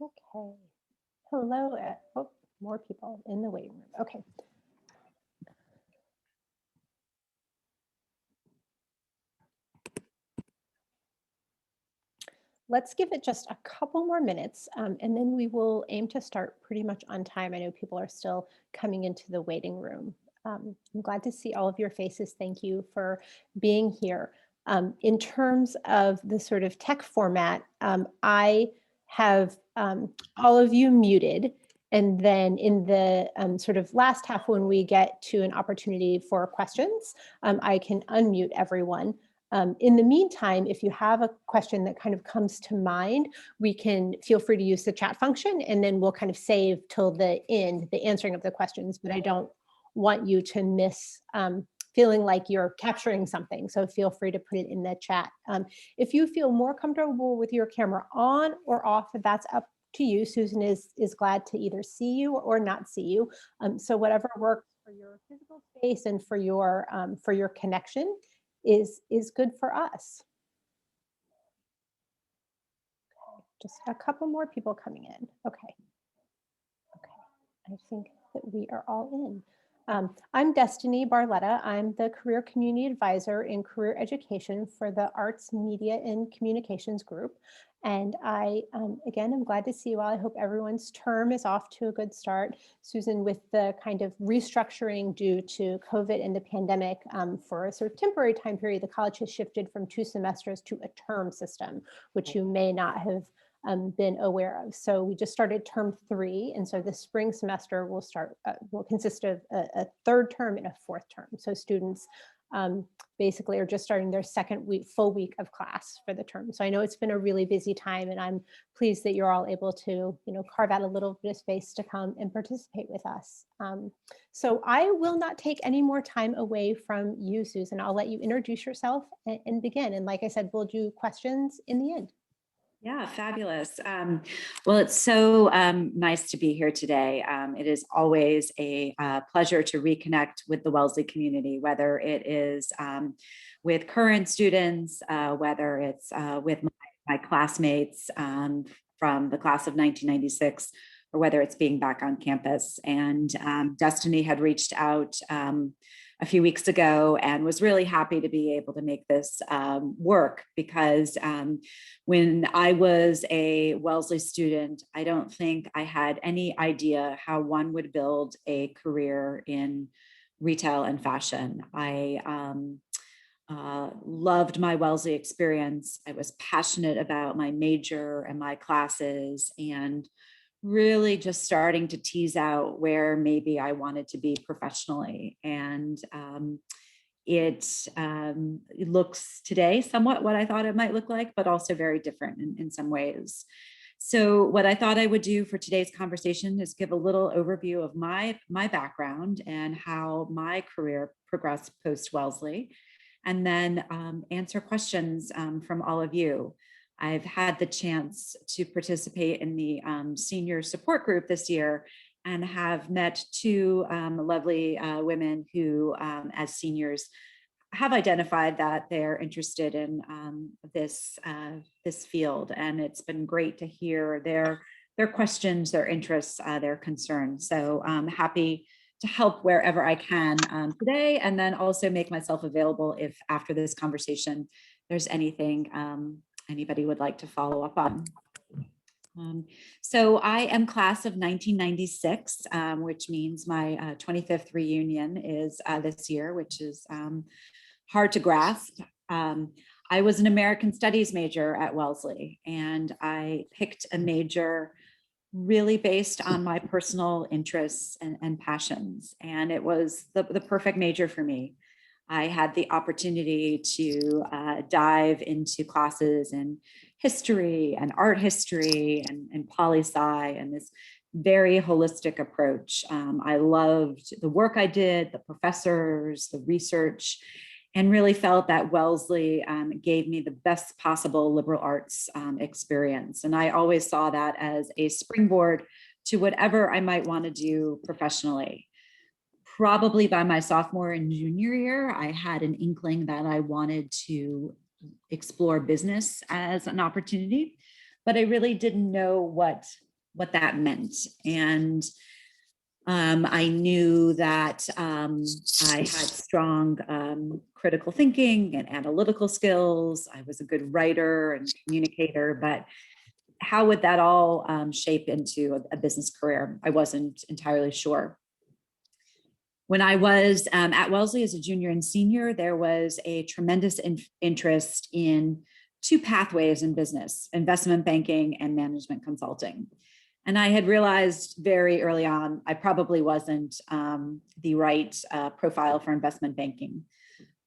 Okay. Hello. Oh, more people in the waiting room. Okay. Let's give it just a couple more minutes, and then we will aim to start pretty much on time. I know people are still coming into the waiting room. I'm glad to see all of your faces. Thank you for being here. In terms of the sort of tech format, I have all of you muted. And then in the sort of last half, when we get to an opportunity for questions, I can unmute everyone. In the meantime, if you have a question that kind of comes to mind, we can feel free to use the chat function, and then we'll kind of save till the end, the answering of the questions, but I don't want you to miss feeling like you're capturing something. So feel free to put it in the chat. If you feel more comfortable with your camera on or off, that's up to you. Susan is glad to either see you or not see you. So whatever works for your physical space and for your connection is good for us. Okay, just a couple more people coming in. Okay. I think that we are all in. I'm Destiny Barletta. I'm the Career Community Advisor in Career Education for the Arts, Media, and Communications Group. And I, again, I'm glad to see you all. I hope everyone's term is off to a good start. Susan, with the kind of restructuring due to COVID and the pandemic, for a sort of temporary time period, the college has shifted from 2 semesters to a term system, which you may not have been aware of. So we just started term 3. And so the spring semester will consist of a 3rd term and a 4th term. So students basically are just starting their full week of class for the term. So I know it's been a really busy time, and I'm pleased that you're all able to, carve out a little bit of space to come and participate with us. So I will not take any more time away from you, Susan. I'll let you introduce yourself and begin. And like I said, we'll do questions in the end. Yeah, fabulous. Well, it's so nice to be here today. It is always a pleasure to reconnect with the Wellesley community, whether it is with current students, whether it's with my classmates from the class of 1996, or whether it's being back on campus. And Destiny had reached out a few weeks ago and was really happy to be able to make this work, because when I was a Wellesley student, I don't think I had any idea how one would build a career in retail and fashion. I loved my Wellesley experience. I was passionate about my major and my classes, and really just starting to tease out where maybe I wanted to be professionally. And it looks today somewhat what I thought it might look like, but also very different in some ways. So what I thought I would do for today's conversation is give a little overview of my background and how my career progressed post-Wellesley, and then answer questions from all of you. I've had the chance to participate in the senior support group this year, and have met 2 lovely women who, as seniors, have identified that they're interested in this field. And it's been great to hear their questions, their interests, their concerns. So I'm happy to help wherever I can today, and then also make myself available if after this conversation there's anything anybody would like to follow up on. So I am class of 1996, which means my 25th reunion is this year, which is hard to grasp. I was an American Studies major at Wellesley, and I picked a major really based on my personal interests and passions. And it was the perfect major for me. I had the opportunity to dive into classes in history and art history and poli-sci, and this very holistic approach. I loved the work I did, the professors, the research, and really felt that Wellesley gave me the best possible liberal arts experience. And I always saw that as a springboard to whatever I might want to do professionally. Probably by my sophomore and junior year, I had an inkling that I wanted to explore business as an opportunity, but I really didn't know what what that meant. And I knew that I had strong critical thinking and analytical skills. I was a good writer and communicator, but how would that all shape into a business career? I wasn't entirely sure. When I was at Wellesley as a junior and senior, there was a tremendous interest in two pathways in business: investment banking and management consulting. And I had realized very early on, I probably wasn't the right profile for investment banking,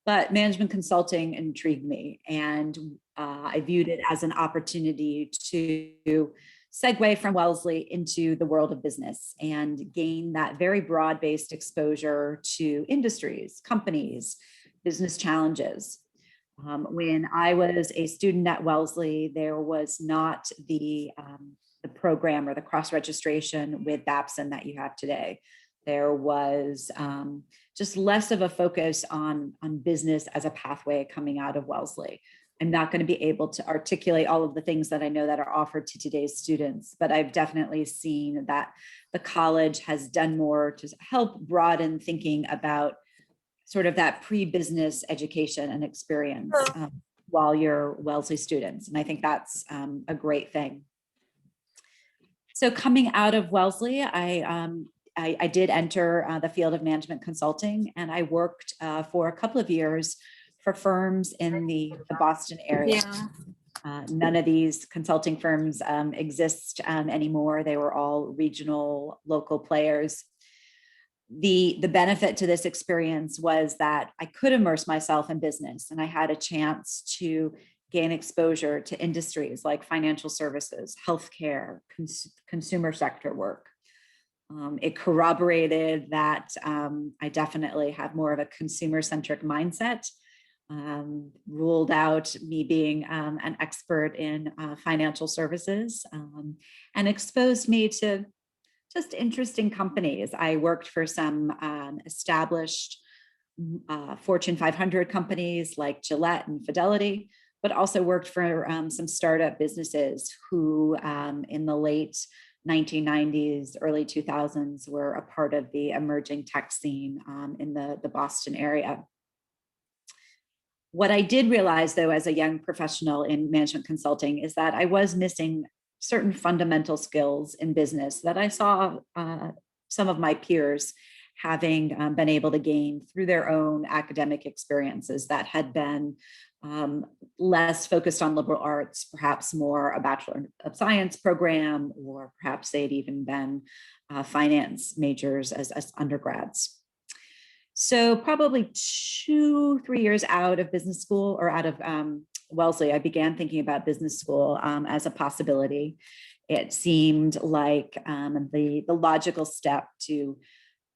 but management consulting intrigued me. And I viewed it as an opportunity to segue from Wellesley into the world of business and gain that very broad-based exposure to industries, companies, business challenges. When I was a student at Wellesley, there was not the program or the cross-registration with Babson that you have today. There was just less of a focus on business as a pathway coming out of Wellesley. I'm not going to be able to articulate all of the things that I know that are offered to today's students, but I've definitely seen that the college has done more to help broaden thinking about sort of that pre-business education and experience while you're Wellesley students. And I think that's a great thing. So coming out of Wellesley, I did enter the field of management consulting, and I worked for a couple of years for firms in the Boston area. Yeah. None of these consulting firms exist anymore. They were all regional, local players. The benefit to this experience was that I could immerse myself in business, and I had a chance to gain exposure to industries like financial services, healthcare, consumer sector work. It corroborated that I definitely have more of a consumer-centric mindset, ruled out me being an expert in financial services, and exposed me to just interesting companies. I worked for some established Fortune 500 companies like Gillette and Fidelity, but also worked for some startup businesses who in the late 1990s, early 2000s were a part of the emerging tech scene in the Boston area. What I did realize, though, as a young professional in management consulting is that I was missing certain fundamental skills in business that I saw some of my peers having been able to gain through their own academic experiences that had been less focused on liberal arts, perhaps more a Bachelor of Science program, or perhaps they'd even been finance majors as undergrads. So probably 2-3 years out of business school or out of Wellesley, I began thinking about business school as a possibility. It seemed like the logical step to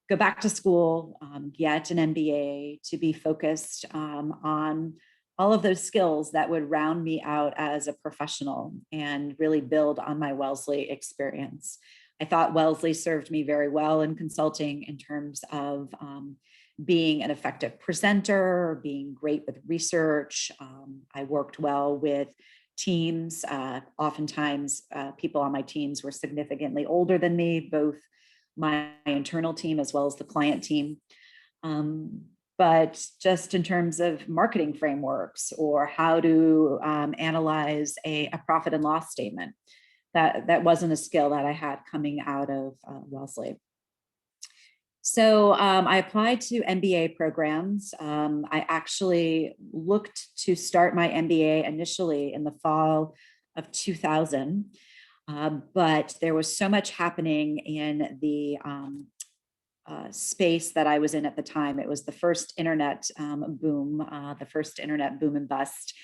go back to school, get an MBA, to be focused on all of those skills that would round me out as a professional and really build on my Wellesley experience. I thought Wellesley served me very well in consulting in terms of being an effective presenter, being great with research. I worked well with teams. Oftentimes, people on my teams were significantly older than me, both my internal team as well as the client team. But just in terms of marketing frameworks or how to analyze a profit and loss statement, that wasn't a skill that I had coming out of Wellesley. So I applied to MBA programs. I actually looked to start my MBA initially in the fall of 2000, but there was so much happening in the space that I was in at the time. It was the first internet boom, the first internet boom and bust.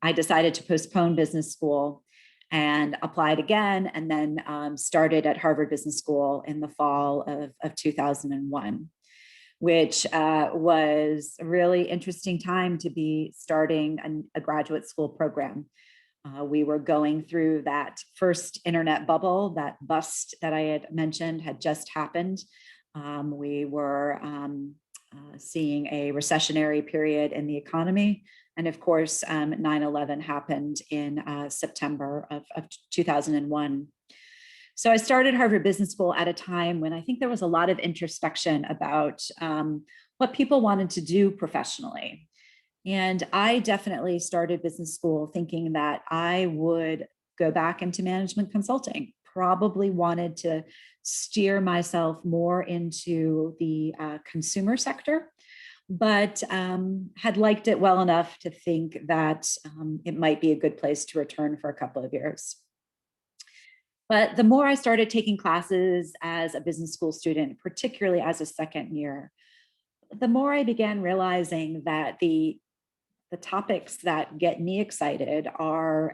I decided to postpone business school and applied again, and then started at Harvard Business School in the fall of 2001, which was a really interesting time to be starting a graduate school program. We were going through that first internet bubble. That bust that I had mentioned had just happened. We were seeing a recessionary period in the economy. And of course, 9/11 happened in September of 2001. So I started Harvard Business School at a time when I think there was a lot of introspection about what people wanted to do professionally. And I definitely started business school thinking that I would go back into management consulting, probably wanted to steer myself more into the consumer sector, but had liked it well enough to think that it might be a good place to return for a couple of years. But the more I started taking classes as a business school student, particularly as a second year, the more I began realizing that the topics that get me excited are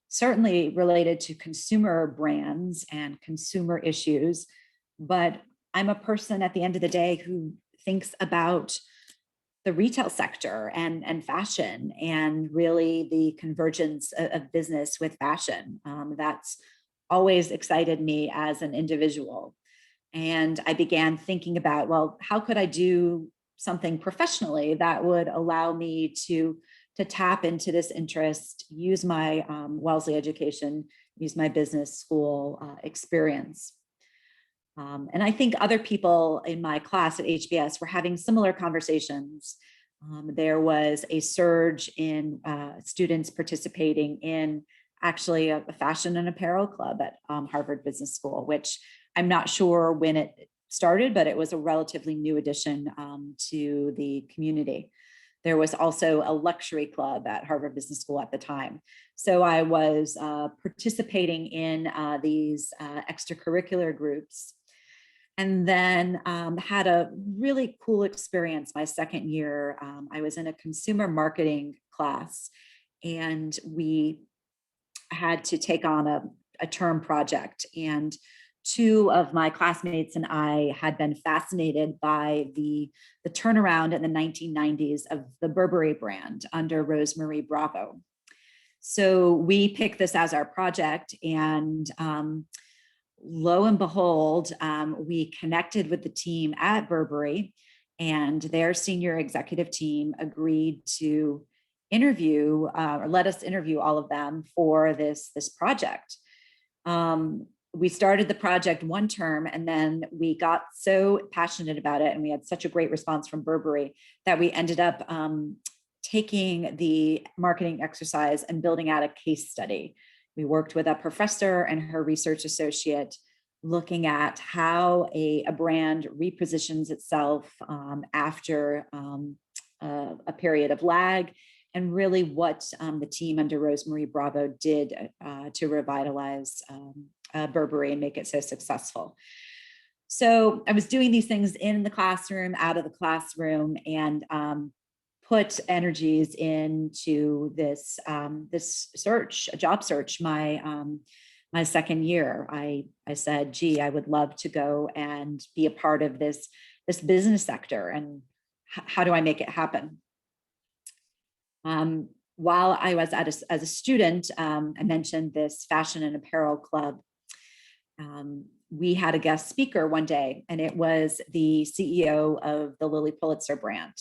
certainly related to consumer brands and consumer issues. But I'm a person at the end of the day who thinks about the retail sector and fashion, and really the convergence of business with fashion. That's always excited me as an individual. And I began thinking about, well, how could I do something professionally that would allow me to tap into this interest, use my Wellesley education, use my business school experience. And I think other people in my class at HBS were having similar conversations. There was a surge in students participating in actually a fashion and apparel club at Harvard Business School, which I'm not sure when it started, but it was a relatively new addition to the community. There was also a luxury club at Harvard Business School at the time. So I was participating in these extracurricular groups, and then had a really cool experience my second year. I was in a consumer marketing class, and we had to take on a term project. And two of my classmates and I had been fascinated by the turnaround in the 1990s of the Burberry brand under Rosemarie Bravo. So we picked this as our project, and lo and behold, we connected with the team at Burberry, and their senior executive team agreed to interview or let us interview all of them for this project. We started the project one term, and then we got so passionate about it, and we had such a great response from Burberry that we ended up taking the marketing exercise and building out a case study. We worked with a professor and her research associate, looking at how a brand repositions itself after a period of lag, and really what the team under Rosemarie Bravo did to revitalize Burberry and make it so successful. So I was doing these things in the classroom, out of the classroom, and put energies into this search, a job search. My second year, I said, gee, I would love to go and be a part of this business sector, and how do I make it happen? While I was as a student, I mentioned this fashion and apparel club. We had a guest speaker one day, and it was the CEO of the Lilly Pulitzer brand.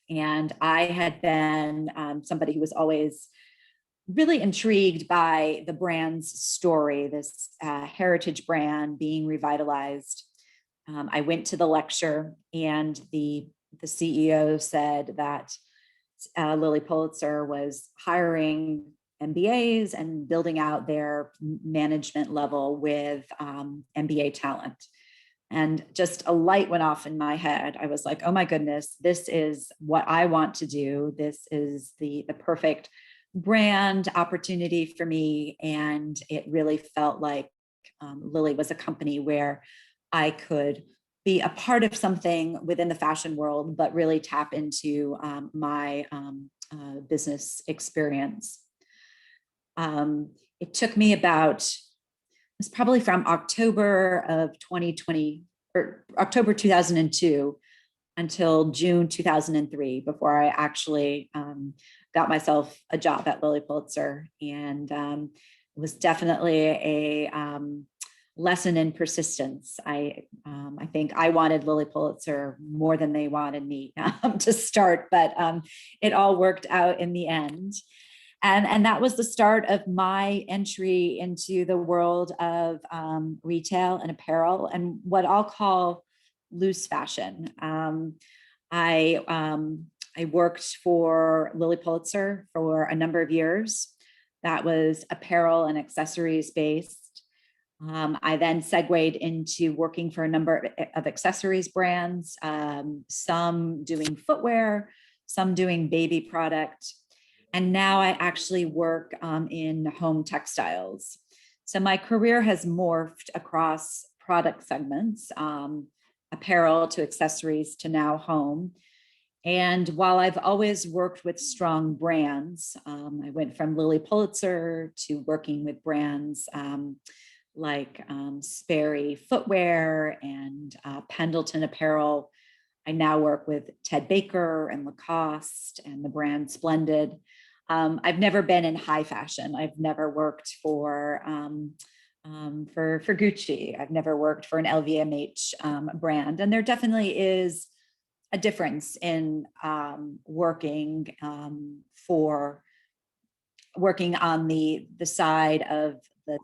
And I had been somebody who was always really intrigued by the brand's story, this heritage brand being revitalized. I went to the lecture, and the CEO said that Lilly Pulitzer was hiring MBAs and building out their management level with MBA talent. And just a light went off in my head. I was like, oh my goodness, this is what I want to do. This is the perfect brand opportunity for me. And it really felt like Lilly was a company where I could be a part of something within the fashion world, but really tap into my business experience. It took me it's probably from October of 2020 or October 2002 until June 2003 before I actually got myself a job at Lilly Pulitzer. And it was definitely a lesson in persistence. I think I wanted Lilly Pulitzer more than they wanted me to start, but it all worked out in the end. And that was the start of my entry into the world of retail and apparel and what I'll call loose fashion. I worked for Lilly Pulitzer for a number of years. That was apparel and accessories based. I then segued into working for a number of accessories brands, some doing footwear, some doing baby product. And now I actually work in home textiles. So my career has morphed across product segments, apparel to accessories to now home. And while I've always worked with strong brands, I went from Lilly Pulitzer to working with brands like Sperry Footwear and Pendleton Apparel. I now work with Ted Baker and Lacoste and the brand Splendid. I've never been in high fashion. I've never worked for Gucci. I've never worked for an LVMH brand. And there definitely is a difference in working on the side of the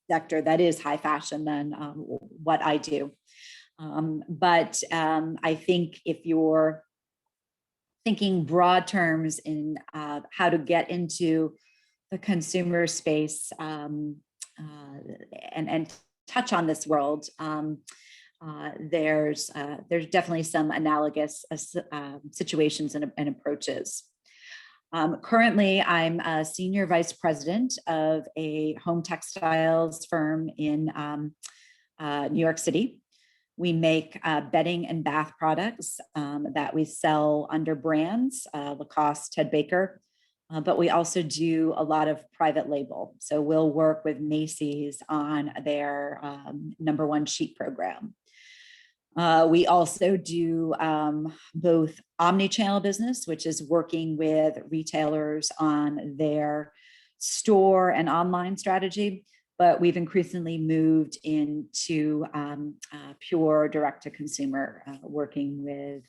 sector that is high fashion than what I do. But I think if you're thinking broad terms in how to get into the consumer space and touch on this world, there's definitely some analogous situations and approaches. Currently, I'm a senior vice president of a home textiles firm in New York City. We make bedding and bath products that we sell under brands, Lacoste, Ted Baker, but we also do a lot of private label. So we'll work with Macy's on their #1 sheet program. We also do both omni-channel business, which is working with retailers on their store and online strategy, but we've increasingly moved into pure direct-to-consumer, working with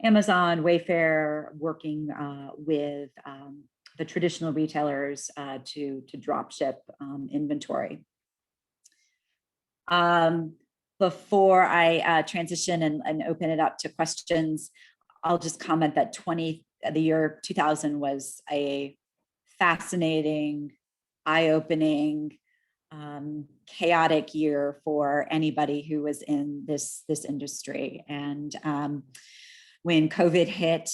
Amazon, Wayfair, working with the traditional retailers to drop ship inventory. Before I transition and open it up to questions, I'll just comment that the year 2000 was a fascinating, eye-opening, chaotic year for anybody who was in this industry. And when COVID hit,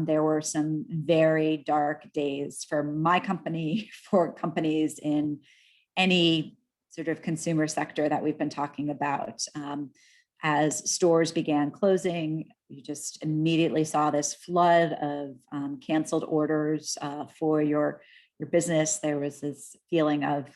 there were some very dark days for my company, for companies in any sort of consumer sector that we've been talking about. As stores began closing, you just immediately saw this flood of canceled orders for your business. There was this feeling of,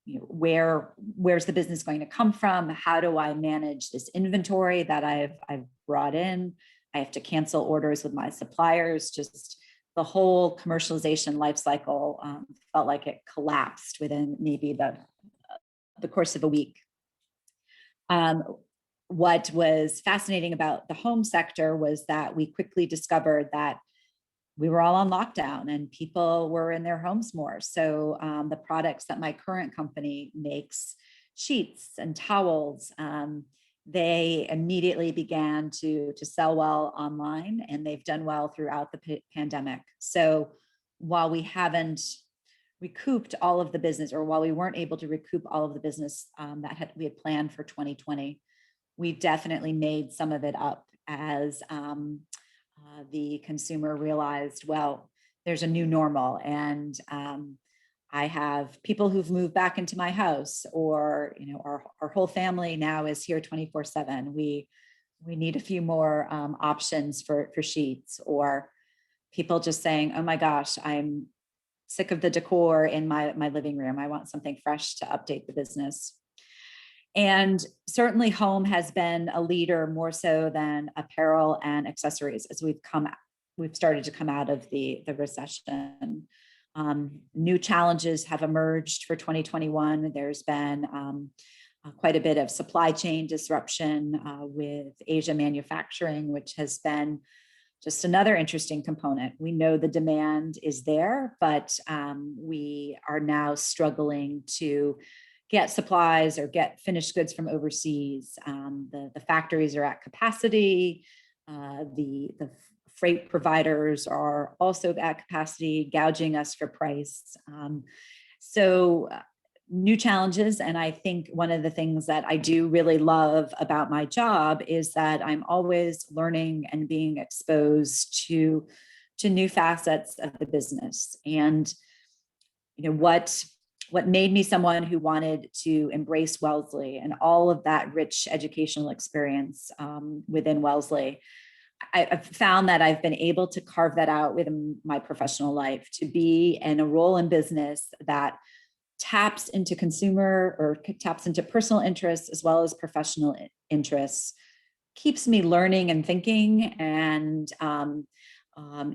where's the business going to come from? How do I manage this inventory that I've brought in? I have to cancel orders with my suppliers. Just the whole commercialization life cycle felt like it collapsed within maybe the course of a week. What was fascinating about the home sector was that we quickly discovered that we were all on lockdown and people were in their homes more. So the products that my current company makes, sheets and towels, they immediately began to sell well online, and they've done well throughout the pandemic. So while we haven't recouped all of the business, or while we weren't able to recoup all of the business we had planned for 2020, we definitely made some of it up as the consumer realized, well, there's a new normal, and I have people who've moved back into my house, or our whole family now is here 24/7. We need a few more options for sheets, or people just saying, oh my gosh, I'm sick of the decor in my living room. I want something fresh to update the business. And certainly home has been a leader more so than apparel and accessories as we've started to come out of the recession. New challenges have emerged for 2021. There's been quite a bit of supply chain disruption with Asia manufacturing, which has been just another interesting component. We know the demand is there, but we are now struggling to get supplies or get finished goods from overseas. The factories are at capacity. The freight providers are also at capacity, gouging us for price. So new challenges. And I think one of the things that I do really love about my job is that I'm always learning and being exposed to new facets of the business. And what made me someone who wanted to embrace Wellesley and all of that rich educational experience within Wellesley, I've found that I've been able to carve that out within my professional life, to be in a role in business that taps into consumer or taps into personal interests as well as professional interests, keeps me learning and thinking, and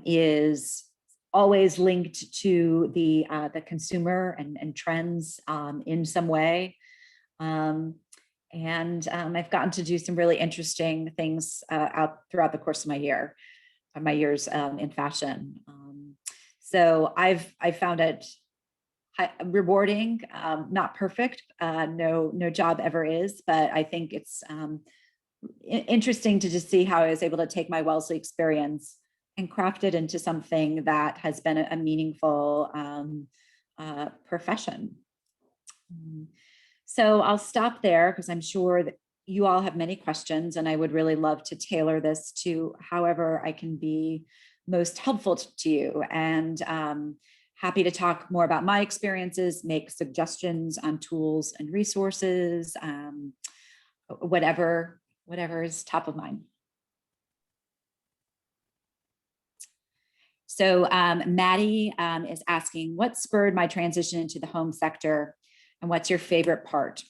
is always linked to the consumer and trends in some way. I've gotten to do some really interesting things out throughout the course of my years in fashion. So I found it rewarding, not perfect. No job ever is, but I think it's interesting to just see how I was able to take my Wellesley experience and craft it into something that has been a meaningful profession. So I'll stop there because I'm sure that you all have many questions, and I would really love to tailor this to however I can be most helpful to you. And happy to talk more about my experiences, make suggestions on tools and resources, whatever is top of mind. So Maddie is asking, what spurred my transition into the home sector, and what's your favorite part?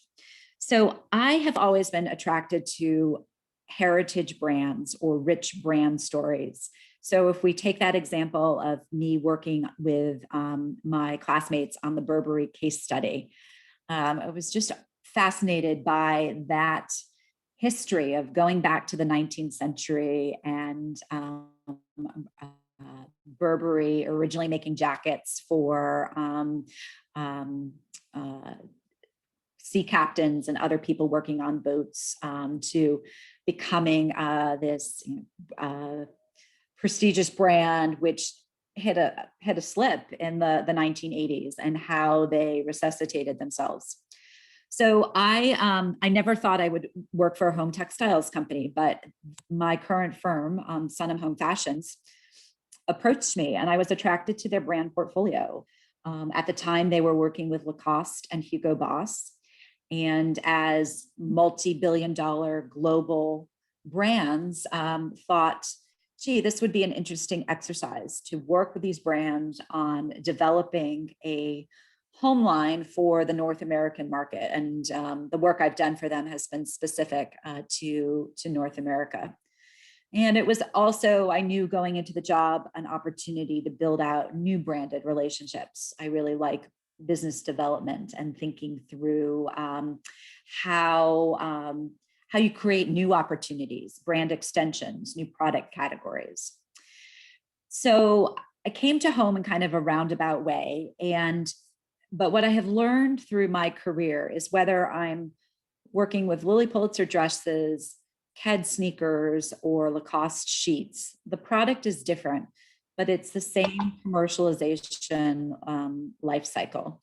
So I have always been attracted to heritage brands or rich brand stories. So if we take that example of me working with my classmates on the Burberry case study, I was just fascinated by that history of going back to the 19th century and Burberry originally making jackets for sea captains and other people working on boats to becoming this prestigious brand, which hit a slip in the 1980s, and how they resuscitated themselves. So I never thought I would work for a home textiles company, but my current firm, Sunham Home Fashions, approached me, and I was attracted to their brand portfolio. At the time, they were working with Lacoste and Hugo Boss. And as multi-billion-dollar global brands, thought, gee, this would be an interesting exercise to work with these brands on developing a home line for the North American market. And the work I've done for them has been specific to North America. And it was also, I knew going into the job, an opportunity to build out new branded relationships. I really like business development and thinking through how you create new opportunities, brand extensions, new product categories. So I came to home in kind of a roundabout way. But what I have learned through my career is whether I'm working with Lilly Pulitzer dresses, Keds sneakers, or Lacoste sheets, the product is different, but it's the same commercialization life cycle.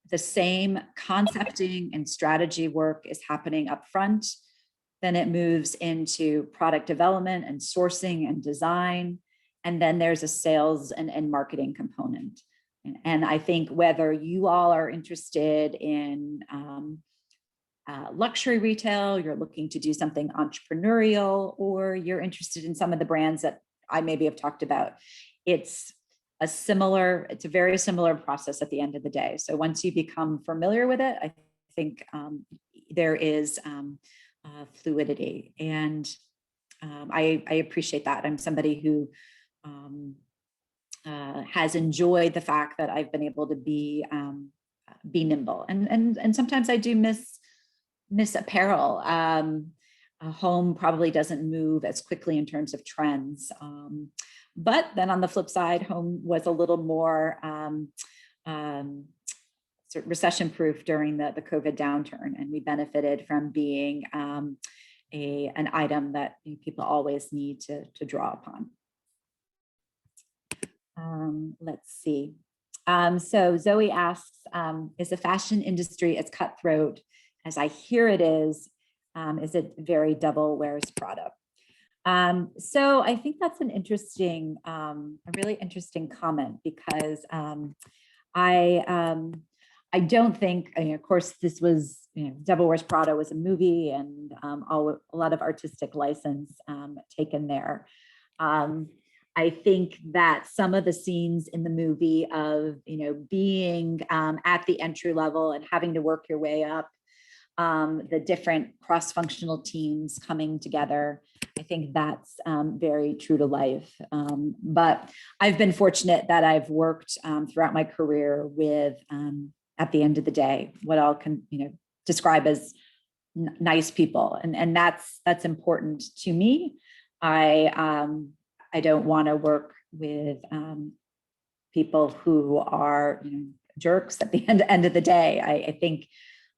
The same concepting and strategy work is happening up front. Then it moves into product development and sourcing and design. And then there's a sales and marketing component. And I think whether you all are interested in luxury retail, you're looking to do something entrepreneurial, or you're interested in some of the brands that I maybe have talked about, it's a very similar process at the end of the day. So once you become familiar with it, I think there is fluidity, and I appreciate that. I'm somebody who has enjoyed the fact that I've been able to be nimble, and sometimes I do miss apparel. A home probably doesn't move as quickly in terms of trends. But then on the flip side, home was a little more sort of recession-proof during the COVID downturn, and we benefited from being an item that people always need to draw upon. Let's see. So Zoe asks, is the fashion industry as cutthroat as I hear it is it very devil wears Prada? So I think that's an interesting, a really interesting comment, because I don't think, of course, this was, Devil Wears Prada was a movie, and a lot of artistic license taken there. I think that some of the scenes in the movie of, being at the entry level and having to work your way up, the different cross-functional teams coming together, I think that's very true to life. But I've been fortunate that I've worked throughout my career with, at the end of the day, what I'll describe as nice people, and that's important to me. I don't want to work with people who are jerks at the end of the day. I think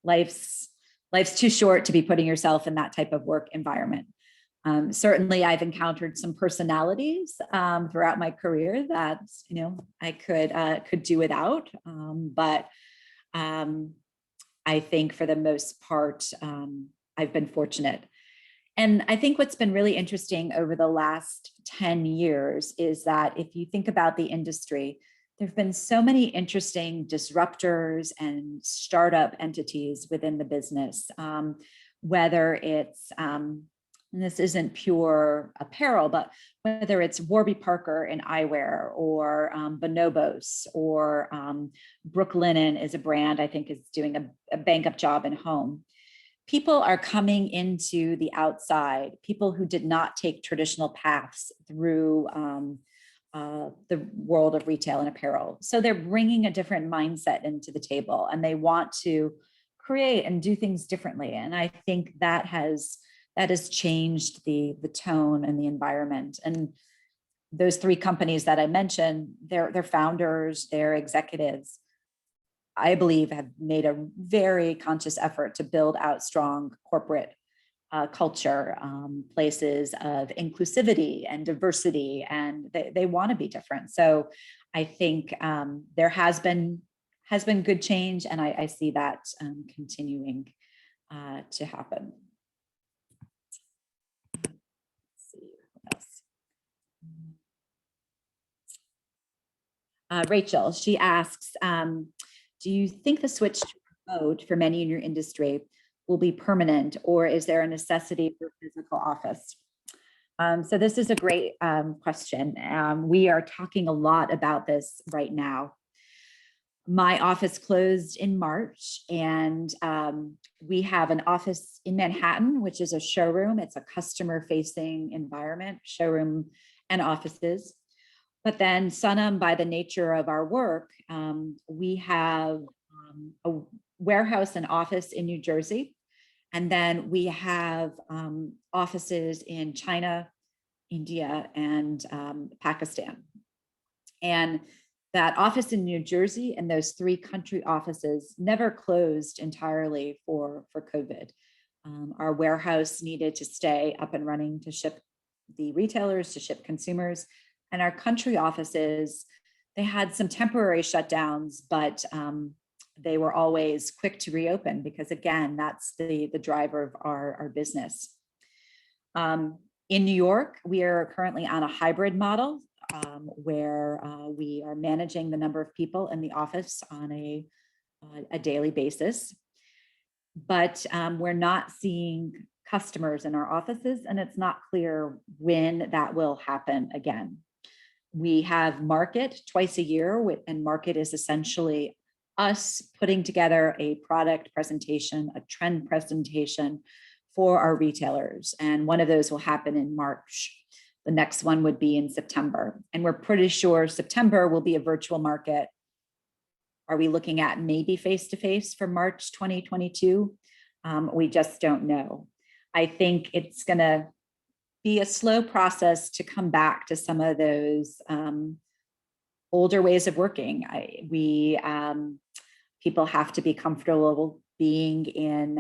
life's too short to be putting yourself in that type of work environment. Certainly, I've encountered some personalities throughout my career that I could do without, but I think for the most part, I've been fortunate. And I think what's been really interesting over the last 10 years is that if you think about the industry, there have been so many interesting disruptors and startup entities within the business, whether it's, and this isn't pure apparel, but whether it's Warby Parker in eyewear, or Bonobos, or Brooklinen is a brand I think is doing a bang-up job in home. People are coming into the outside, people who did not take traditional paths through the world of retail and apparel. So they're bringing a different mindset into the table, and they want to create and do things differently. And I think that has changed the tone and the environment. And those three companies that I mentioned, their founders, their executives, I believe, have made a very conscious effort to build out strong corporate culture, places of inclusivity and diversity, and they want to be different. So I think there has been good change, and I see that continuing to happen. Let's see what else. Rachel, she asks, do you think the switch to remote for many in your industry will be permanent, or is there a necessity for physical office? So this is a great question. We are talking a lot about this right now. My office closed in March, and we have an office in Manhattan, which is a showroom. It's a customer-facing environment, showroom and offices. But then Sunham, by the nature of our work, we have a warehouse and office in New Jersey. And then we have offices in China, India, and Pakistan. And that office in New Jersey and those three country offices never closed entirely for COVID. Our warehouse needed to stay up and running to ship the retailers, to ship consumers. And our country offices, they had some temporary shutdowns, but they were always quick to reopen, because again, that's the driver of our business. In New York, we are currently on a hybrid model where we are managing the number of people in the office on a daily basis, but we're not seeing customers in our offices, and it's not clear when that will happen again. We have market twice a year, and market is essentially us putting together a product presentation, a trend presentation for our retailers. And one of those will happen in March. The next one would be in September. And we're pretty sure September will be a virtual market. Are we looking at maybe face-to-face for March 2022? We just don't know. I think it's going to be a slow process to come back to some of those older ways of working. People have to be comfortable being in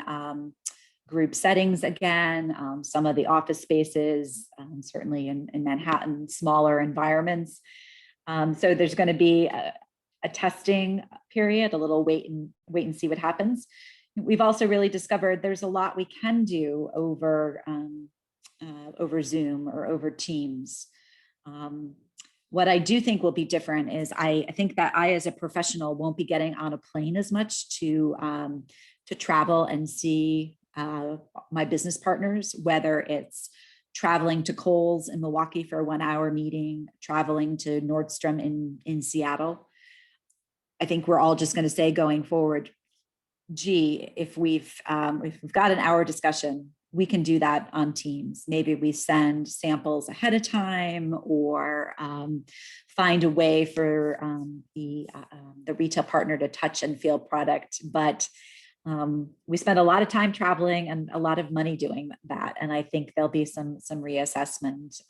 group settings again. Some of the office spaces, certainly in Manhattan, smaller environments. So there's going to be a testing period, a little wait and see what happens. We've also really discovered there's a lot we can do over Zoom or over Teams. What I do think will be different is I think that I, as a professional, won't be getting on a plane as much to travel and see my business partners, whether it's traveling to Kohl's in Milwaukee for a 1-hour meeting, traveling to Nordstrom in Seattle. I think we're all just going to say going forward, gee, if we've got an hour discussion, we can do that on Teams. Maybe we send samples ahead of time, or find a way for the retail partner to touch and feel product. But we spend a lot of time traveling and a lot of money doing that, and I think there'll be some reassessment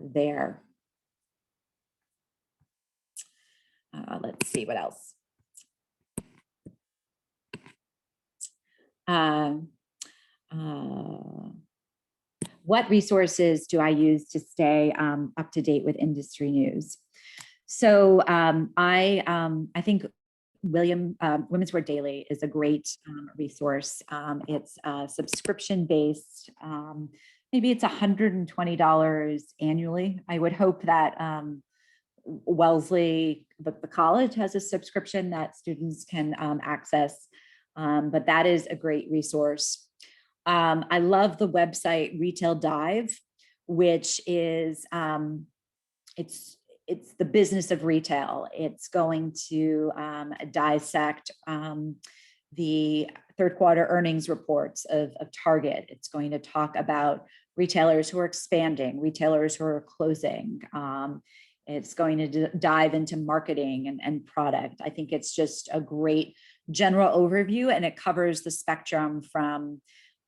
there. Let's see what else. What resources do I use to stay up to date with industry news? So I think Women's Wear Daily is a great resource. It's subscription based. Maybe it's $120 annually. I would hope that Wellesley, the college, has a subscription that students can access, but that is a great resource. I love the website Retail Dive, which is it's the business of retail. It's going to dissect the third quarter earnings reports of Target. It's going to talk about retailers who are expanding, retailers who are closing. It's going to dive into marketing and product. I think it's just a great general overview, and it covers the spectrum from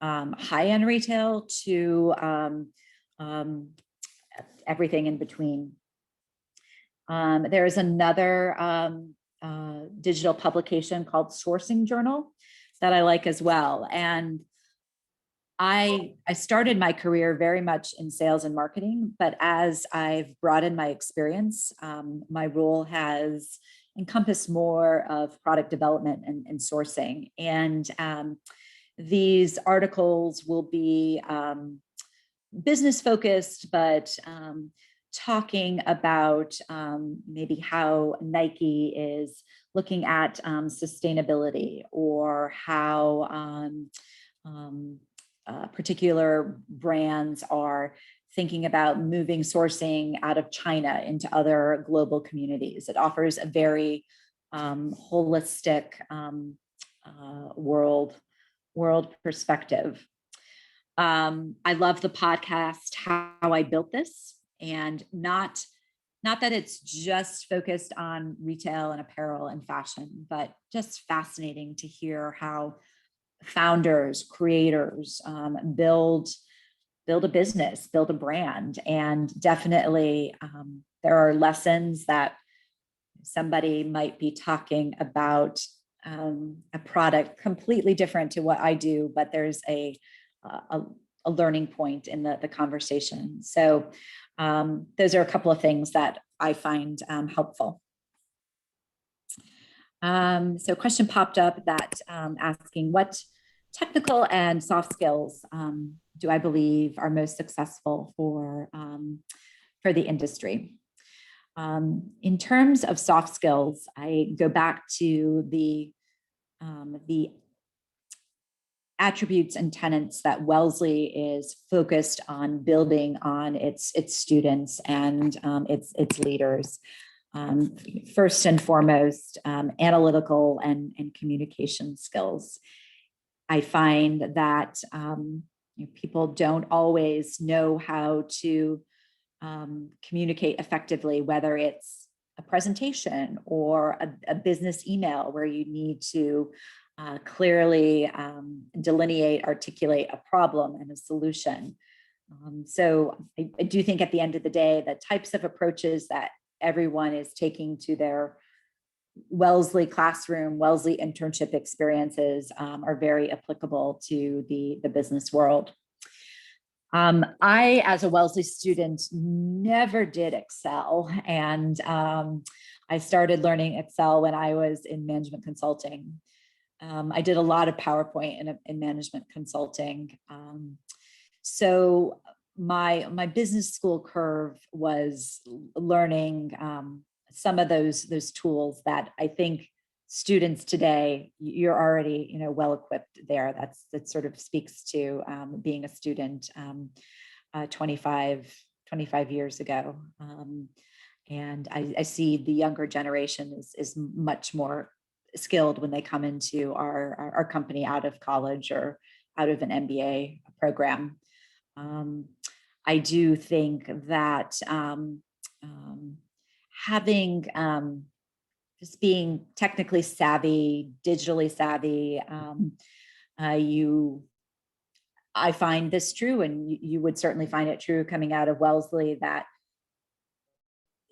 high-end retail to everything in between. There is another digital publication called Sourcing Journal that I like as well. And I started my career very much in sales and marketing, but as I've broadened my experience, my role has encompassed more of product development and sourcing. And these articles will be business focused, but talking about maybe how Nike is looking at sustainability, or how particular brands are thinking about moving sourcing out of China into other global communities. It offers a very holistic world perspective. I love the podcast, How I Built This, and not that it's just focused on retail and apparel and fashion, but just fascinating to hear how founders, creators build a business, build a brand. And definitely there are lessons that somebody might be talking about a product completely different to what I do, but there's a learning point in the conversation. So those are a couple of things that I find helpful. So a question popped up that asking, what technical and soft skills do I believe are most successful for the industry? In terms of soft skills, I go back to the attributes and tenets that Wellesley is focused on building on its students and its leaders. First and foremost, analytical and communication skills. I find that people don't always know how to communicate effectively, whether it's a presentation or a business email where you need to clearly delineate, articulate a problem and a solution. So I do think at the end of the day, the types of approaches that everyone is taking to their Wellesley classroom, Wellesley internship experiences are very applicable to the business world. I, as a Wellesley student, never did Excel, and I started learning Excel when I was in management consulting. I did a lot of PowerPoint in management consulting. So my business school curve was learning some of those tools that I think students today, you're already well equipped there. That sort of speaks to being a student 25 years ago. And I see the younger generation is much more skilled when they come into our company out of college or out of an MBA program. I do think that having just being technically savvy, digitally savvy, I find this true, and you would certainly find it true coming out of Wellesley, that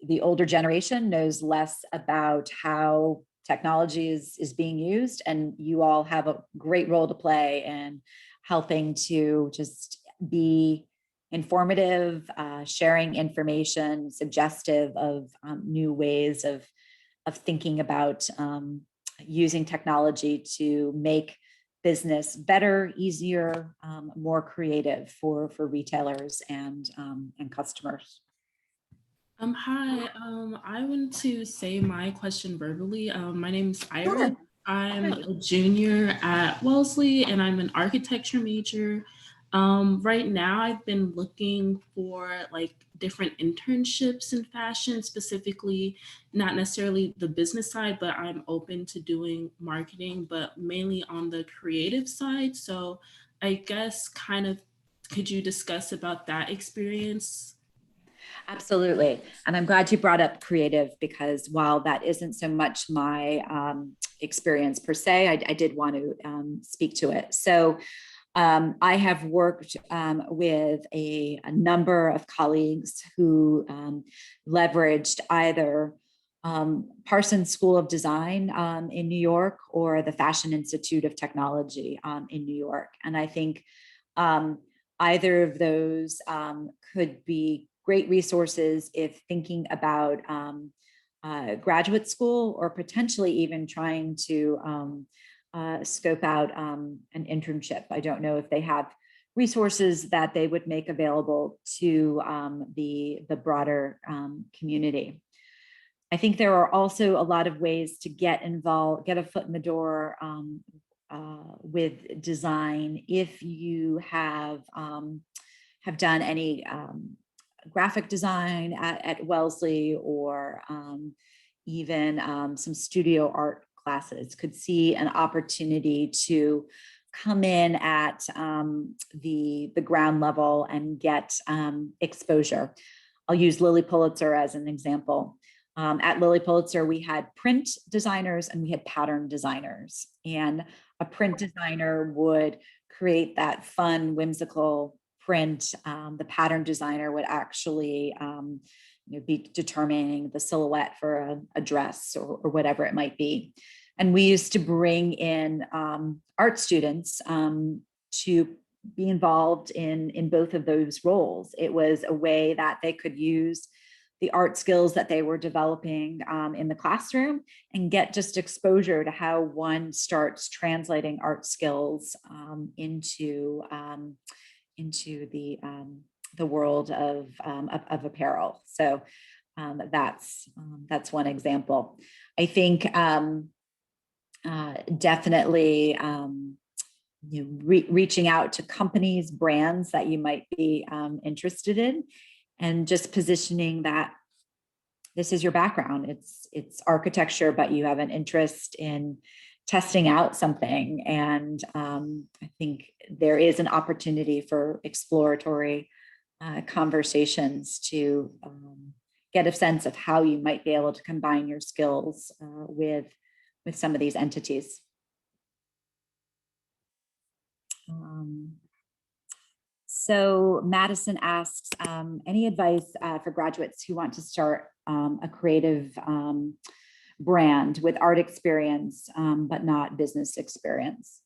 the older generation knows less about how technology is being used, and you all have a great role to play in helping to just be informative, sharing information, suggestive of new ways of thinking about using technology to make business better, easier, more creative for retailers and customers. Hi, I want to say my question verbally. My name is Ira. Sure. I'm a junior at Wellesley and I'm an architecture major. Right now, I've been looking for like different internships in fashion, specifically, not necessarily the business side, but I'm open to doing marketing, but mainly on the creative side. So I guess kind of could you discuss about that experience? Absolutely. And I'm glad you brought up creative, because while that isn't so much my experience per se, I did want to speak to it. So I have worked with a number of colleagues who leveraged either Parsons School of Design in New York or the Fashion Institute of Technology in New York. And I think either of those could be great resources if thinking about graduate school, or potentially even trying to scope out an internship. I don't know if they have resources that they would make available to the broader community. I think there are also a lot of ways to get involved, get a foot in the door with design if you have done any graphic design at Wellesley, or even some studio art classes. Could see an opportunity to come in at the ground level and get exposure. I'll use Lilly Pulitzer as an example. At Lilly Pulitzer, we had print designers and we had pattern designers. And a print designer would create that fun, whimsical print. The pattern designer would actually be determining the silhouette for a dress or whatever it might be. And we used to bring in art students to be involved in both of those roles. It was a way that they could use the art skills that they were developing in the classroom and get just exposure to how one starts translating art skills into the world of apparel. So that's one example. I think definitely reaching out to companies, brands that you might be interested in, and just positioning that this is your background. It's architecture, but you have an interest in testing out something. And I think there is an opportunity for exploratory conversations to get a sense of how you might be able to combine your skills with some of these entities. So Madison asks, any advice for graduates who want to start a creative brand with art experience, but not business experience?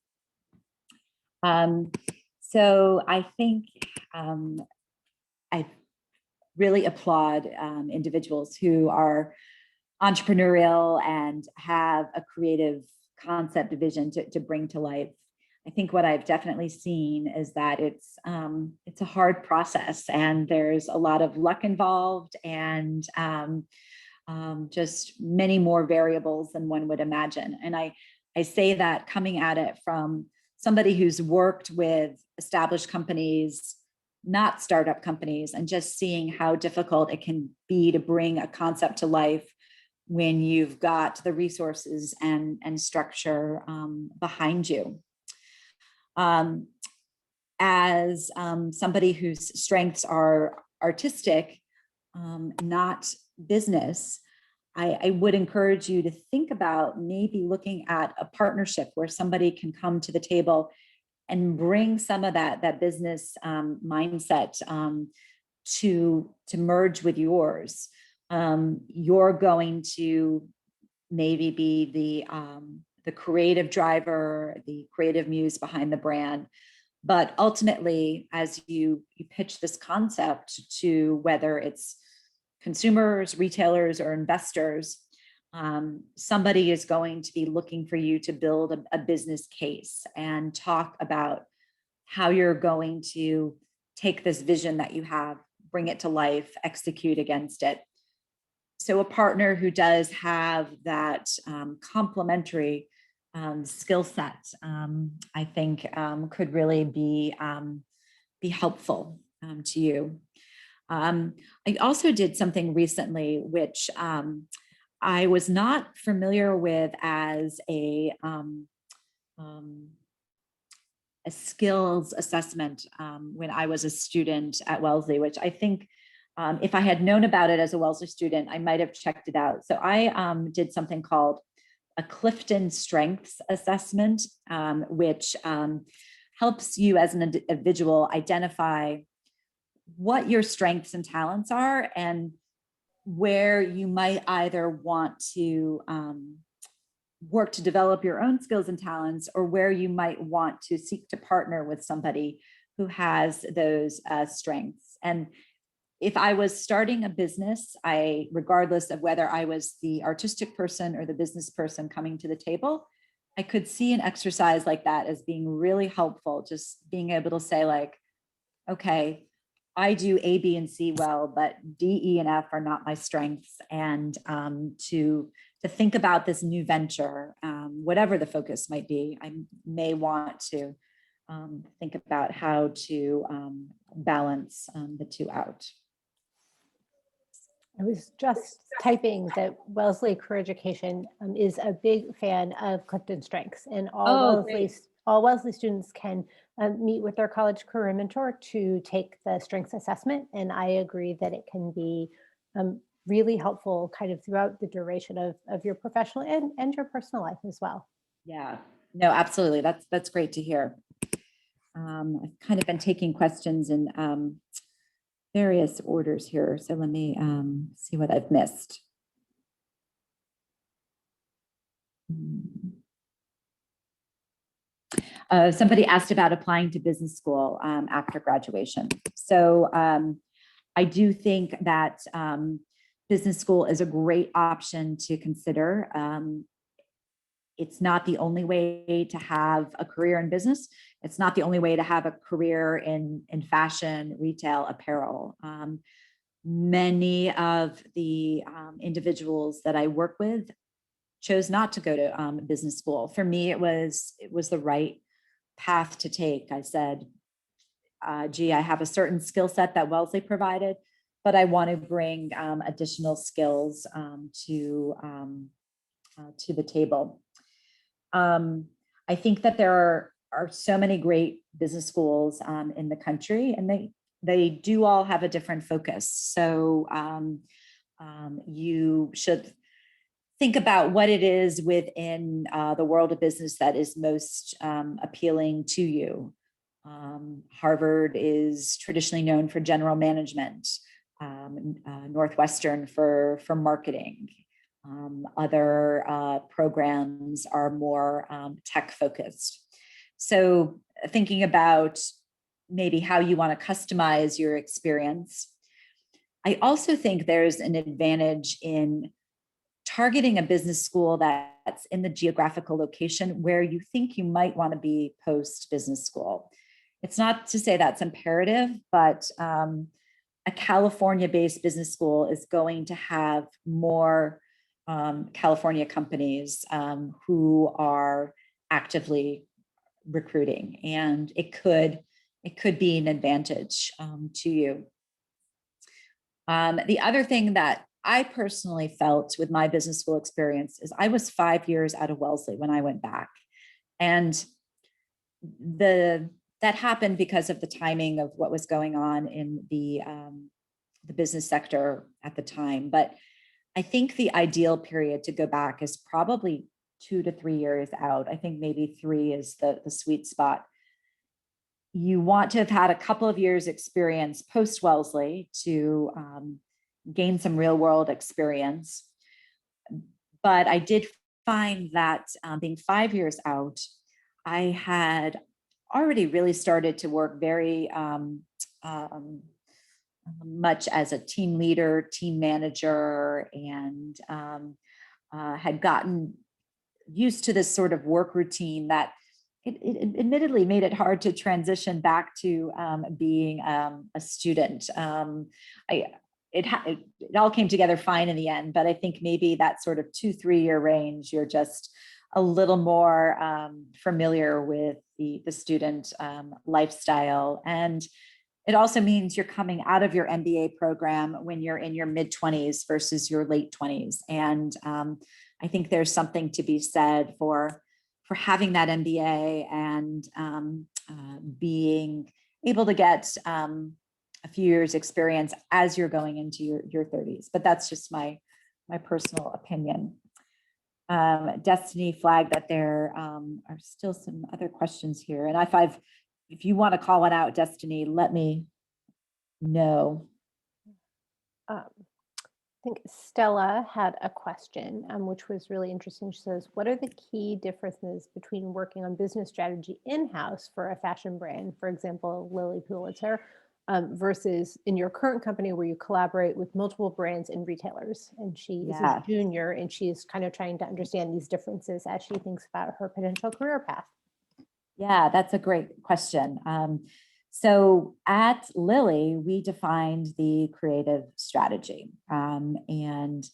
So I think I really applaud individuals who are entrepreneurial and have a creative concept vision to bring to life. I think what I've definitely seen is that it's a hard process, and there's a lot of luck involved, and just many more variables than one would imagine. And I say that coming at it from somebody who's worked with established companies, not startup companies, and just seeing how difficult it can be to bring a concept to life when you've got the resources and structure behind you. As somebody whose strengths are artistic, not business, I would encourage you to think about maybe looking at a partnership where somebody can come to the table and bring some of that business mindset to merge with yours. You're going to maybe be the creative driver, the creative muse behind the brand. But ultimately, as you pitch this concept to whether it's consumers, retailers, or investors, somebody is going to be looking for you to build a business case and talk about how you're going to take this vision that you have, bring it to life, execute against it. So a partner who does have that complementary skill set, I think could really be helpful to you. I also did something recently, which I was not familiar with as a skills assessment when I was a student at Wellesley, which I think if I had known about it as a Wellesley student, I might have checked it out. So I did something called a Clifton Strengths Assessment, which helps you as an individual identify what your strengths and talents are and where you might either want to work to develop your own skills and talents, or where you might want to seek to partner with somebody who has those strengths. And if I was starting a business, regardless of whether I was the artistic person or the business person coming to the table, I could see an exercise like that as being really helpful. Just being able to say like, okay, I do A, B, and C well, but D, E, and F are not my strengths. And to think about this new venture, whatever the focus might be, I may want to think about how to balance the two out. I was just typing that Wellesley Career Education is a big fan of Clifton Strengths, and all Wellesley students can meet with their college career mentor to take the strengths assessment. And I agree that it can be really helpful kind of throughout the duration of your professional and your personal life as well. Yeah, no, absolutely. That's great to hear. I've kind of been taking questions in various orders here. So let me see what I've missed. Somebody asked about applying to business school after graduation. So I do think that business school is a great option to consider. It's not the only way to have a career in business. It's not the only way to have a career in fashion, retail, apparel. Many of the individuals that I work with chose not to go to business school. For me, it was the right path to take. I said, gee, I have a certain skill set that Wellesley provided, but I want to bring additional skills to the table. I think that there are so many great business schools in the country, and they do all have a different focus. So you should think about what it is within the world of business that is most appealing to you. Harvard is traditionally known for general management, Northwestern for marketing. Other programs are more tech focused. So thinking about maybe how you want to customize your experience. I also think there's an advantage in targeting a business school that's in the geographical location where you think you might want to be post business school. It's not to say that's imperative, but a California-based business school is going to have more California companies who are actively recruiting, and it could be an advantage to you. The other thing that I personally felt with my business school experience is I was 5 years out of Wellesley when I went back, and that happened because of the timing of what was going on in the business sector at the time. But I think the ideal period to go back is probably 2 to 3 years out. I think maybe 3 is the sweet spot. You want to have had a couple of years experience post Wellesley to gain some real world experience. But I did find that being 5 years out, I had already really started to work very much as a team leader, team manager, and had gotten used to this sort of work routine that it admittedly made it hard to transition back to being a student. It all came together fine in the end, but I think maybe that sort of 2-3 year range, you're just a little more familiar with the student lifestyle. And it also means you're coming out of your MBA program when you're in your mid-20s versus your late 20s. And I think there's something to be said for having that MBA and being able to get a few years experience as you're going into your 30s. But that's just my personal opinion. Destiny flagged that there are still some other questions here. And if you want to call one out, Destiny, let me know. I think Stella had a question, which was really interesting. She says, what are the key differences between working on business strategy in-house for a fashion brand, for example, Lilly Pulitzer, versus in your current company where you collaborate with multiple brands and retailers? And she is a junior, and she's kind of trying to understand these differences as she thinks about her potential career path. Yeah, that's a great question. So at Lilly, we defined the creative strategy, and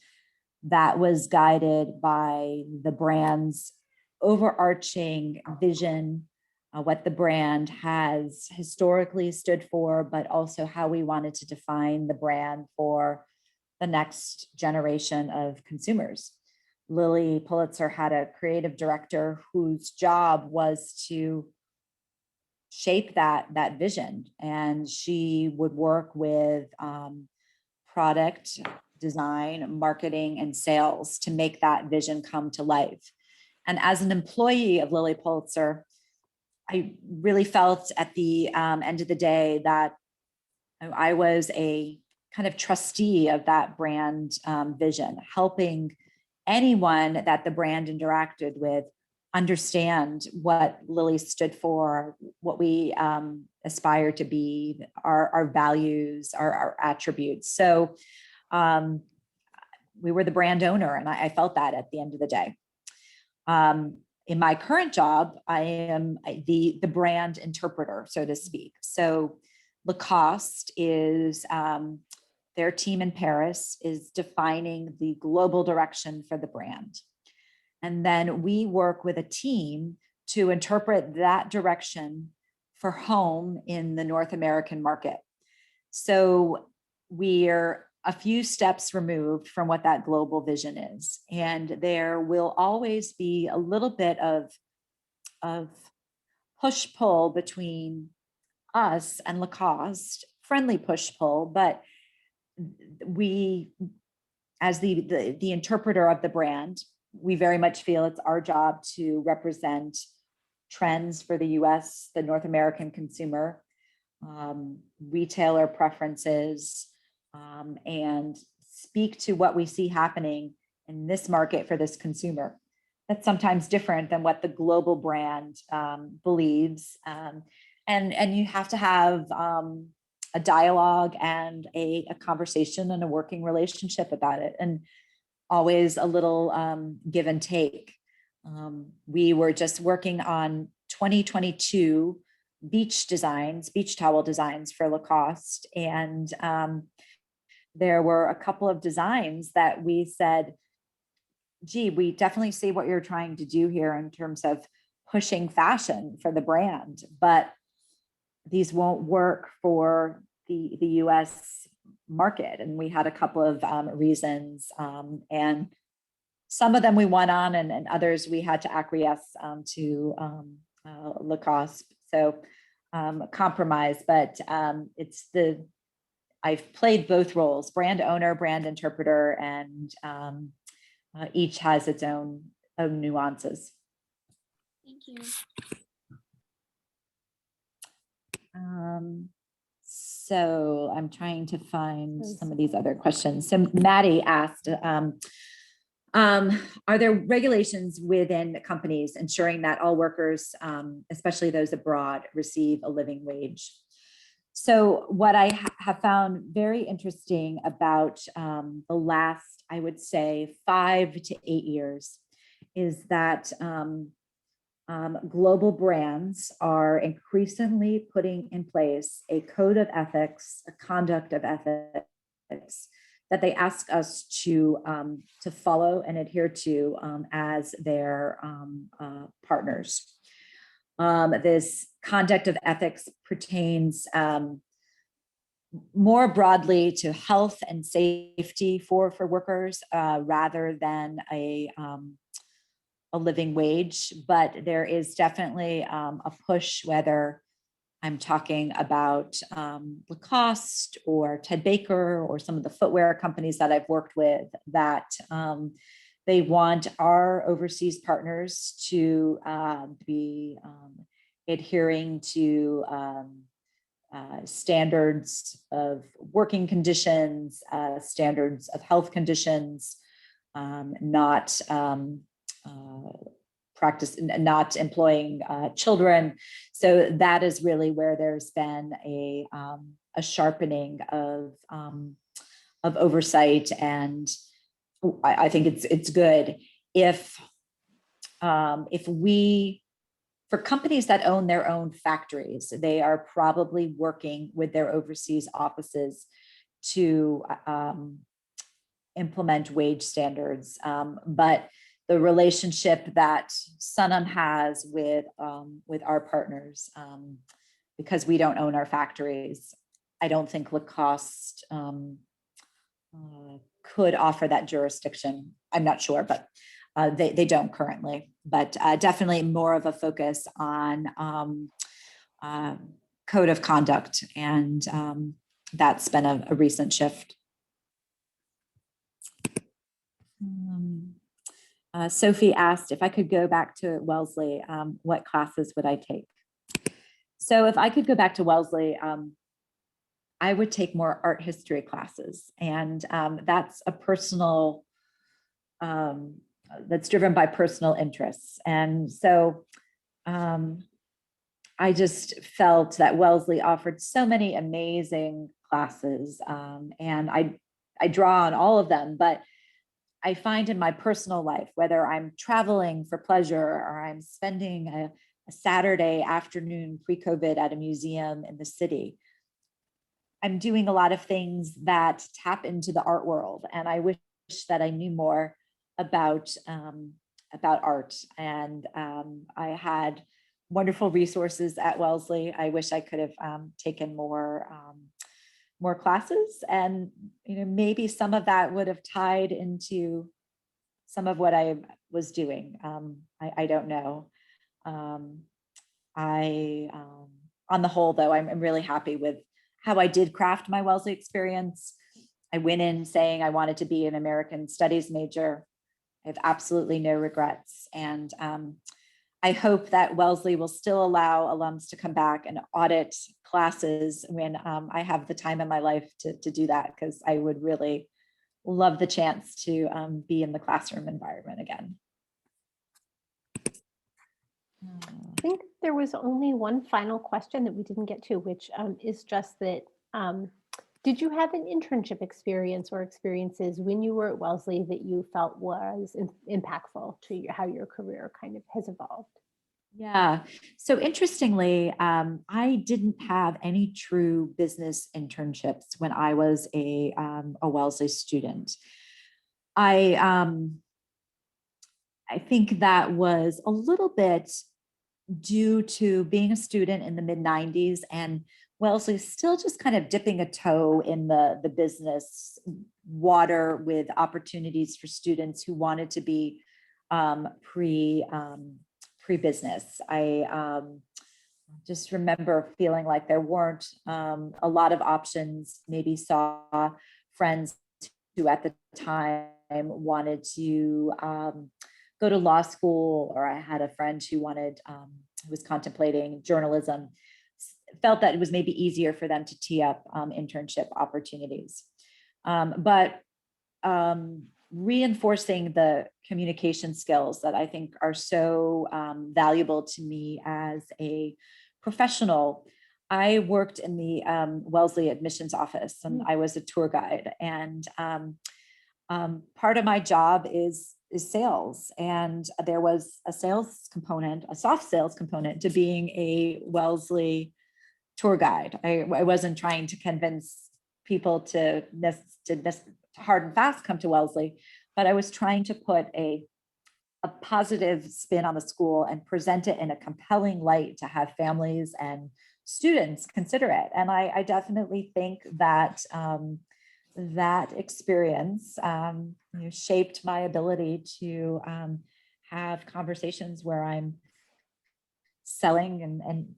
that was guided by the brand's overarching vision, what the brand has historically stood for, but also how we wanted to define the brand for the next generation of consumers. Lilly Pulitzer had a creative director whose job was to shape that vision, and she would work with product design, marketing, and sales to make that vision come to life. And as an employee of Lilly Pulitzer, I really felt at the end of the day that I was a kind of trustee of that brand vision, helping anyone that the brand interacted with understand what Lilly stood for, what we aspire to be, our values, our attributes. So we were the brand owner, and I felt that at the end of the day. In my current job, I am the brand interpreter, so to speak. So Lacoste is their team in Paris is defining the global direction for the brand. And then we work with a team to interpret that direction for home in the North American market. So we're a few steps removed from what that global vision is. And there will always be a little bit of push-pull between us and Lacoste, friendly push-pull, but we, as the interpreter of the brand, we very much feel it's our job to represent trends for the US, the North American consumer, retailer preferences, and speak to what we see happening in this market for this consumer. That's sometimes different than what the global brand believes. And you have to have a dialogue and a conversation and a working relationship about it, and always a little give and take. We were just working on 2022 beach towel designs for Lacoste. And there were a couple of designs that we said, gee, we definitely see what you're trying to do here in terms of pushing fashion for the brand, but these won't work for the US market. And we had a couple of reasons, and some of them we won on, and others we had to acquiesce to Lacoste. So compromise, but I've played both roles, brand owner, brand interpreter, and each has its own nuances. Thank you. So I'm trying to find some of these other questions. So Maddie asked, are there regulations within companies ensuring that all workers, especially those abroad, receive a living wage? So what I have found very interesting about the last, I would say, 5 to 8 years is that global brands are increasingly putting in place a code of ethics, a conduct of ethics that they ask us to follow and adhere to as their partners. This conduct of ethics pertains more broadly to health and safety for workers rather than a living wage, but there is definitely a push, whether I'm talking about Lacoste or Ted Baker or some of the footwear companies that I've worked with, that they want our overseas partners to be adhering to standards of working conditions, standards of health conditions, not employing children. So that is really where there's been a sharpening of oversight, and I think it's good if we, for companies that own their own factories, they are probably working with their overseas offices to implement wage standards, but the relationship that Sunum has with our partners, because we don't own our factories, I don't think Lacoste could offer that jurisdiction. I'm not sure, but they don't currently. But definitely more of a focus on code of conduct, and that's been a recent shift. Sophie asked if I could go back to Wellesley, what classes would I take? So if I could go back to Wellesley, I would take more art history classes. And that's a personal, that's driven by personal interests. And so I just felt that Wellesley offered so many amazing classes, and I draw on all of them, but I find in my personal life, whether I'm traveling for pleasure or I'm spending a Saturday afternoon pre-COVID at a museum in the city, I'm doing a lot of things that tap into the art world. And I wish that I knew more about art. And I had wonderful resources at Wellesley. I wish I could have taken more classes, and maybe some of that would have tied into some of what I was doing. I don't know. On the whole, though, I'm really happy with how I did craft my Wellesley experience. I went in saying I wanted to be an American Studies major. I have absolutely no regrets, and I hope that Wellesley will still allow alums to come back and audit classes when I have the time in my life to do that, because I would really love the chance to be in the classroom environment again. I think there was only one final question that we didn't get to, which is just that, did you have an internship experience or experiences when you were at Wellesley that you felt was impactful to how your career kind of has evolved? Yeah. So interestingly, I didn't have any true business internships when I was a Wellesley student. I think that was a little bit due to being a student in the mid-90s and Wellesley still just kind of dipping a toe in the business water with opportunities for students who wanted to be pre-business. I just remember feeling like there weren't a lot of options. Maybe saw friends who at the time wanted to go to law school, or I had a friend who wanted, who was contemplating journalism, felt that it was maybe easier for them to tee up internship opportunities. But reinforcing the communication skills that I think are so valuable to me as a professional. I worked in the Wellesley admissions office and I was a tour guide, and part of my job is sales, and there was a sales component, a soft sales component to being a Wellesley tour guide. I wasn't trying to convince people to hard and fast come to Wellesley, but I was trying to put a positive spin on the school and present it in a compelling light to have families and students consider it. And I definitely think that that experience shaped my ability to have conversations where I'm selling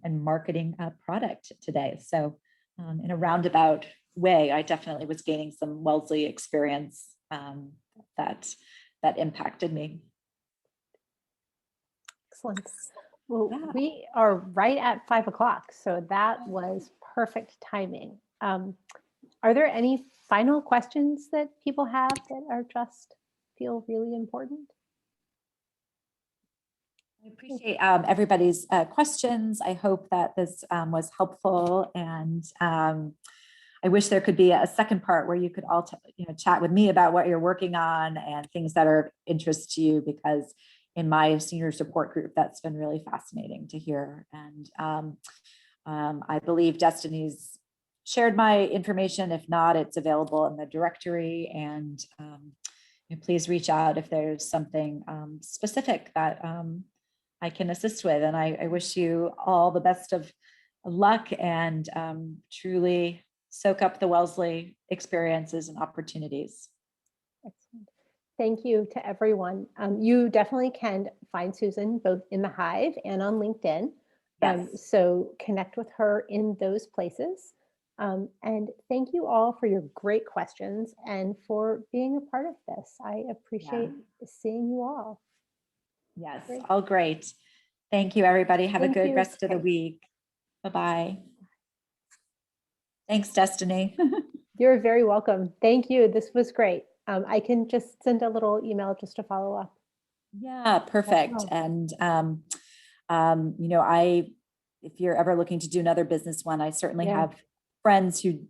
and marketing a product today. So in a roundabout way, I definitely was gaining some Wellesley experience that impacted me. Excellent. Well, Yeah. we are right at 5 o'clock, so that was perfect timing. Are there any final questions that people have that are just feel really important? I appreciate everybody's questions. I hope that this was helpful, and I wish there could be a second part where you could all chat with me about what you're working on and things that are of interest to you, because in my senior support group, that's been really fascinating to hear. And I believe Destiny's shared my information. If not, it's available in the directory, and please reach out if there's something specific that I can assist with. And I wish you all the best of luck, and truly soak up the Wellesley experiences and opportunities. Excellent. Thank you to everyone. You definitely can find Susan both in the Hive and on LinkedIn. Yes. So connect with her in those places. And thank you all for your great questions and for being a part of this. I appreciate seeing you all. Yes, Great. all great. Thank you, everybody. Have Thank a good you. rest of the Okay. week. Bye-bye. Thanks, Destiny. You're very welcome. Thank you. This was great. I can just send a little email just to follow up. Yeah, perfect. Awesome. And if you're ever looking to do another business one, I certainly have friends who,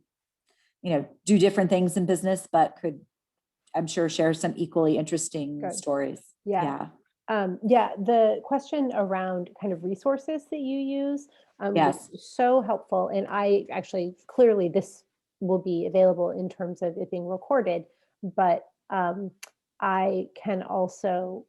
do different things in business, but could, I'm sure, share some equally interesting stories. Yeah. The question around kind of resources that you use was so helpful. And I actually, clearly this will be available in terms of it being recorded, but I can also